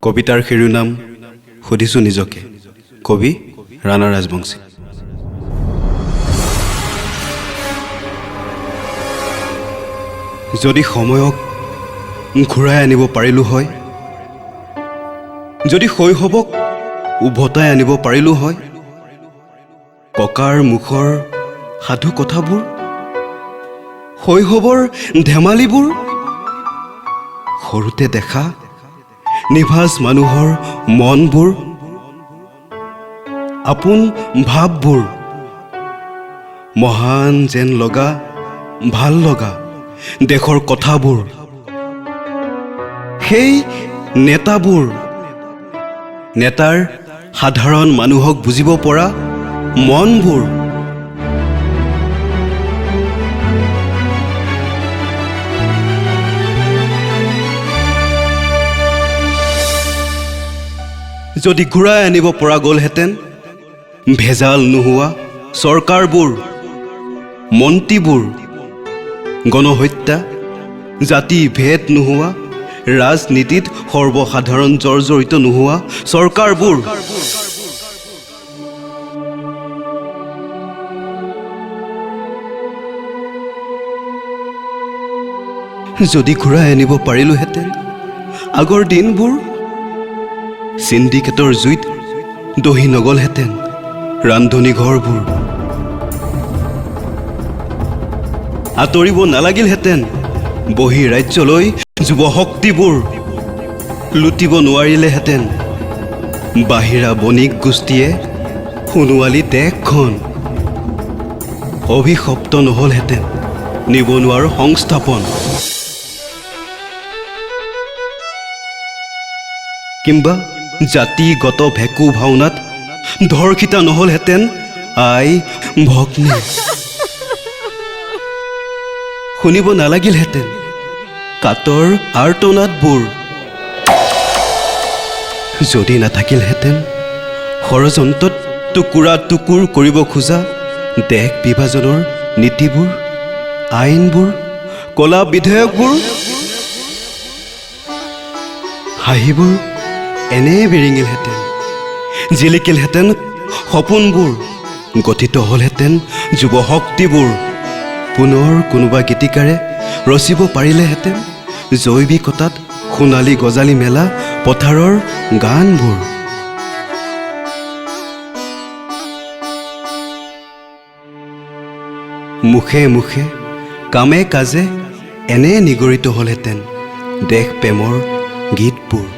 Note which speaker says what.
Speaker 1: কবিতাৰ শিৰোনাম সুধিছোঁ নিজকে। কবি ৰাণা ৰাজবংশী। যদি সময়ক ঘূৰাই আনিব পাৰিলোঁ হয়, যদি শৈশৱক উভতাই আনিব পাৰিলোঁ হয়, ককাৰ মুখৰ সাধু কথাবোৰ, শৈশৱৰ ধেমালিবোৰ, সৰুতে দেখা নিভাজ মানুহৰ মনবোৰ, আপোন ভাৱবোৰ, মহান যেন লগা ভাল লগা দেশৰ কথাবোৰ, সেই নেতাবোৰ, নেতাৰ সাধাৰণ মানুহক বুজিব পৰা মনবোৰ, যদি ঘূৰাই আনিব পৰা গ'লহেঁতেন ভেজাল নোহোৱা চৰকাৰবোৰ, মন্ত্ৰীবোৰ, গণহত্যা জাতি ভেদ নোহোৱা, ৰাজনীতিত সৰ্বসাধাৰণ জৰ্জৰিত নোহোৱা চৰকাৰবোৰ, যদি ঘূৰাই আনিব পাৰিলোহেঁতেন আগৰ দিনবোৰ, চিণ্ডিকেটৰ জুইত দহি নগলহেঁতেন ৰান্ধনি ঘৰবোৰ, আঁতৰিব নালাগিলহেঁতেন বহি ৰাজ্যলৈ যুৱশক্তিবোৰ, লুটিব নোৱাৰিলেহেঁতেন বাহিৰা বণিক গোষ্ঠীয়ে সোণোৱালী দেশখন, অভিশপ্ত নহলহেঁতেন নিবনুৱাৰ সংস্থাপন, কিম্বা জাতিগত ভেকু ভাওনাত ধৰ্ষিতা নহলহেঁতেন আই ভগ্নী, শুনিব নালাগিলহেঁতেন কাতৰ আৰ্তনাদবোৰ, যদি নাথাকিলহেঁতেন ষড়যন্ত্ৰত টুকুৰা টুকুৰ কৰিব খোজা দেশ বিভাজনৰ নীতিবোৰ, আইনবোৰ, কলা বিধেয়কবোৰ, হাঁহিবোৰ এনে বিৰিঙিলহেঁতেন, জিলিকিলহেঁতেন সপোনবোৰ, গঠিত হ'লহেঁতেন যুৱশক্তিবোৰ, পুনৰ কোনোবা গীতিকাৰে ৰচিব পাৰিলেহেঁতেন জৈৱিকতাত সোণালী গজালি মেলা পথাৰৰ গানবোৰ, মুখে মুখে কামে কাজে এনে নিগৰিত হ'লহেঁতেন দেশ প্ৰেমৰ গীতবোৰ।